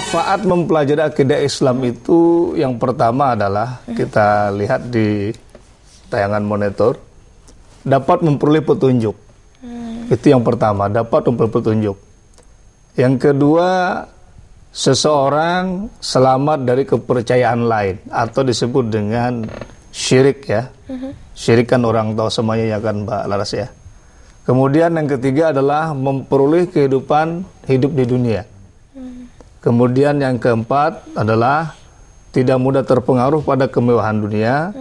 Manfaat mempelajari akidah Islam itu yang pertama adalah kita lihat di tayangan monitor, dapat memperoleh petunjuk. Itu yang pertama, dapat memperoleh petunjuk. Yang kedua, seseorang selamat dari kepercayaan lain atau disebut dengan syirik ya. Syirik kan orang tahu semuanya ya kan Mbak Laras ya. Kemudian yang ketiga adalah memperoleh kehidupan hidup di dunia. Kemudian yang keempat adalah tidak mudah terpengaruh pada kemewahan dunia.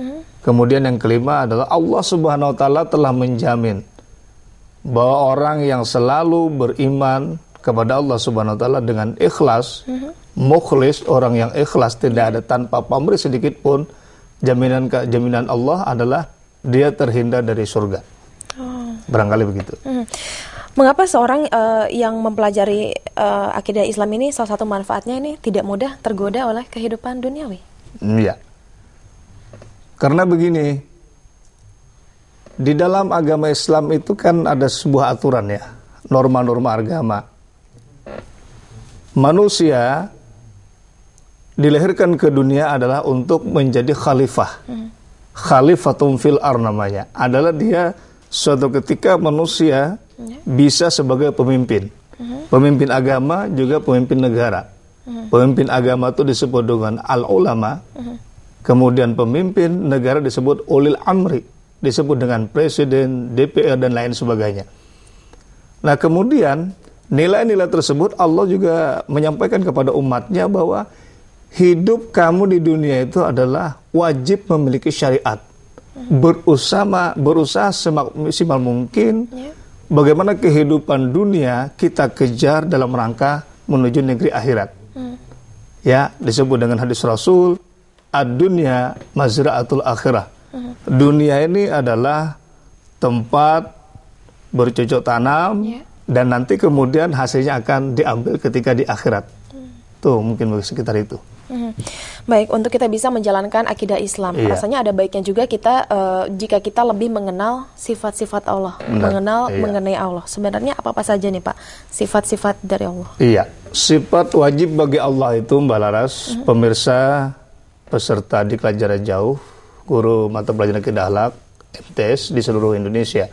Kemudian yang kelima adalah Allah Subhanahu wa taala telah menjamin bahwa orang yang selalu beriman kepada Allah Subhanahu wa taala dengan ikhlas, mukhlis, orang yang ikhlas tidak ada tanpa pamrih sedikit pun, jaminan Allah adalah dia terhindar dari surga. Barangkali begitu. Mengapa seorang yang mempelajari akidah Islam ini salah satu manfaatnya ini tidak mudah tergoda oleh kehidupan duniawi? Iya. Karena begini, di dalam agama Islam itu kan ada sebuah aturan ya, norma-norma agama. Manusia dilahirkan ke dunia adalah untuk menjadi khalifah. Khalifatun fil ar namanya. Adalah dia suatu ketika manusia bisa sebagai pemimpin. Pemimpin agama juga pemimpin negara. Pemimpin agama itu disebut dengan al-ulama. Kemudian pemimpin negara disebut ulil amri. Disebut dengan presiden, DPR dan lain sebagainya. Nah kemudian nilai-nilai tersebut Allah juga menyampaikan kepada umatnya bahwa hidup kamu di dunia itu adalah wajib memiliki syariat. Berusaha semaksimal mungkin bagaimana kehidupan dunia kita kejar dalam rangka menuju negeri akhirat. Ya, disebut dengan hadis Rasul, ad-dunya mazra'atul akhirah. Dunia ini adalah tempat bercocok tanam dan nanti kemudian hasilnya akan diambil ketika di akhirat. Tuh mungkin sekitar itu. Baik, untuk kita bisa menjalankan akidah Islam, rasanya ada baiknya juga kita jika kita lebih mengenal sifat-sifat Allah, mengenai Allah. Sebenarnya apa saja nih Pak sifat-sifat dari Allah? Iya, sifat wajib bagi Allah itu Mbak Laras, pemirsa, peserta diklat jarak jauh, guru mata pelajaran akidah akhlak, MTS di seluruh Indonesia.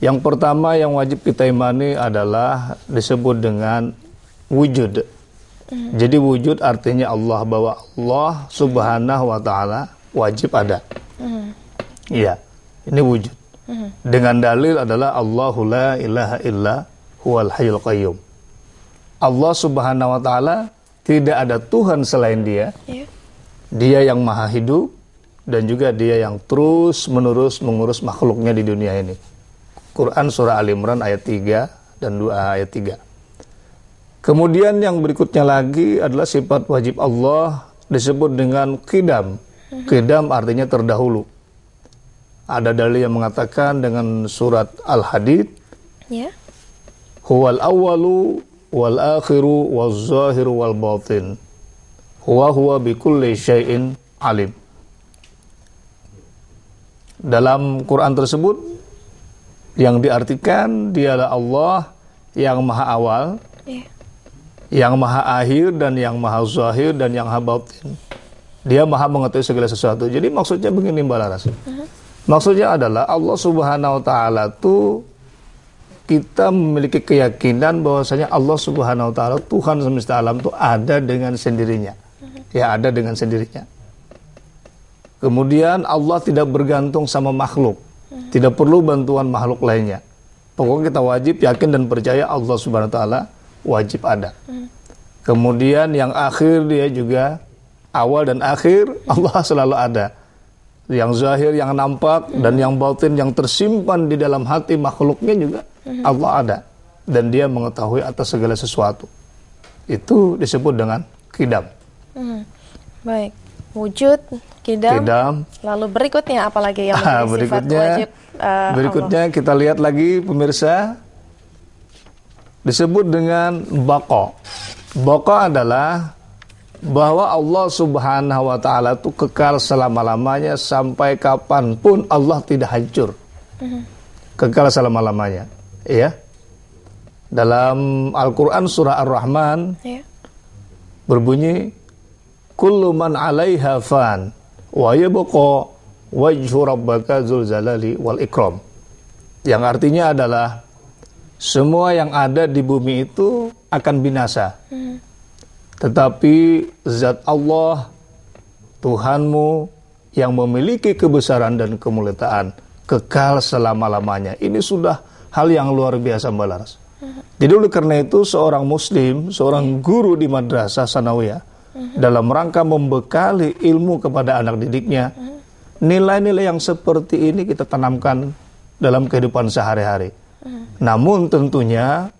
Yang pertama yang wajib kita imani adalah disebut dengan wujud. Jadi wujud artinya Allah, bahwa Allah Subhanahu wa taala wajib ada. Iya, ini wujud. Dengan dalil adalah Allahu la ilaha illa huwal hayyul qayyum. Allah Subhanahu wa taala tidak ada Tuhan selain Dia. Dia yang maha hidup dan juga Dia yang terus menerus mengurus makhluknya di dunia ini. Quran surah Al-Imran ayat 3 dan 2 ayat 3. Kemudian yang berikutnya lagi adalah sifat wajib Allah disebut dengan qidam. Qidam artinya terdahulu. Ada dalil yang mengatakan dengan surat Al-Hadid, huwal awwalu wal akhiru wal zahiru wal batin. Huwa bikulli syai'in alim. Dalam Quran tersebut yang diartikan dialah Allah yang maha awal, yang maha akhir dan yang maha zahir dan yang maha batin. Dia maha mengetahui segala sesuatu. Jadi maksudnya begini Mbak Laras. Maksudnya adalah Allah Subhanahu wa taala itu kita memiliki keyakinan bahwasanya Allah Subhanahu wa taala Tuhan semesta alam itu ada dengan sendirinya. Ya, ada dengan sendirinya. Kemudian Allah tidak bergantung sama makhluk. Tidak perlu bantuan makhluk lainnya. Pokoknya kita wajib yakin dan percaya Allah Subhanahu wa taala wajib ada. Kemudian yang akhir dia juga awal dan akhir Allah selalu ada. Yang zahir, yang nampak dan yang batin yang tersimpan di dalam hati makhluknya juga Allah ada dan Dia mengetahui atas segala sesuatu. Itu disebut dengan qidam. Baik, wujud, qidam. Lalu berikutnya apalagi yang menjadi sifat wajib berikutnya Allah? Kita lihat lagi pemirsa, disebut dengan baqa. Baqa adalah bahwa Allah Subhanahu wa taala itu kekal selama-lamanya, sampai kapanpun Allah tidak hancur. Kekal selama-lamanya, ya. Dalam Al-Qur'an surah Ar-Rahman berbunyi kullu man 'alaiha fan wa yabqa wajhu rabbaka dzul jalali wal ikram. Yang artinya adalah semua yang ada di bumi itu akan binasa. Tetapi zat Allah Tuhanmu yang memiliki kebesaran dan kemuliaan kekal selama-lamanya. Ini sudah hal yang luar biasa, Mbak Laras. Jadi oleh karena itu seorang muslim, seorang guru di madrasah sanawiyah dalam rangka membekali ilmu kepada anak didiknya, nilai-nilai yang seperti ini kita tanamkan dalam kehidupan sehari-hari. Namun tentunya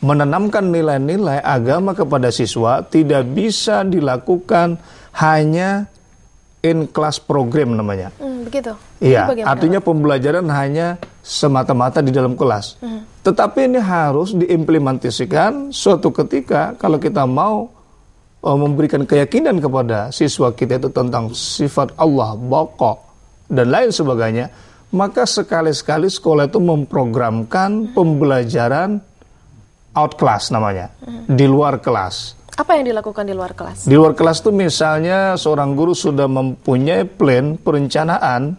menanamkan nilai-nilai agama kepada siswa tidak bisa dilakukan hanya in class program namanya. Begitu. Iya, artinya pembelajaran hanya semata-mata di dalam kelas. Tetapi ini harus diimplementasikan suatu ketika kalau kita mau memberikan keyakinan kepada siswa kita itu tentang sifat Allah, baqa, dan lain sebagainya, maka sekali-sekali sekolah itu memprogramkan pembelajaran out class namanya, di luar kelas. Apa yang dilakukan di luar kelas? Di luar kelas itu misalnya seorang guru sudah mempunyai plan, perencanaan.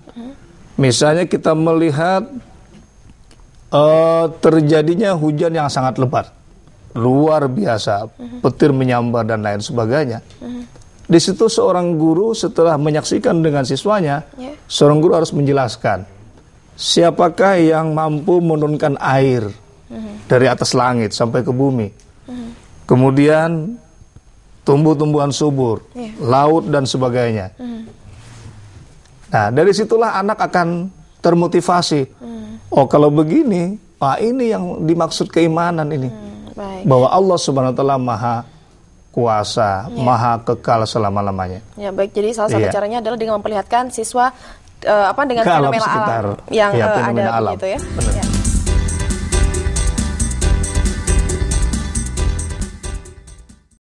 Misalnya kita melihat terjadinya hujan yang sangat lebat, luar biasa, petir menyambar dan lain sebagainya. Di situ seorang guru setelah menyaksikan dengan siswanya, seorang guru harus menjelaskan siapakah yang mampu menurunkan air dari atas langit sampai ke bumi. Kemudian tumbuh-tumbuhan subur, laut dan sebagainya. Nah, dari situlah anak akan termotivasi. Oh, kalau begini, ini yang dimaksud keimanan ini. Bahwa Allah Subhanahu wa taala Maha Kuasa, Maha Kekal selama-lamanya. Ya, baik. Jadi salah satu caranya adalah dengan memperlihatkan siswa dengan fenomena alam yang ada begitu ya.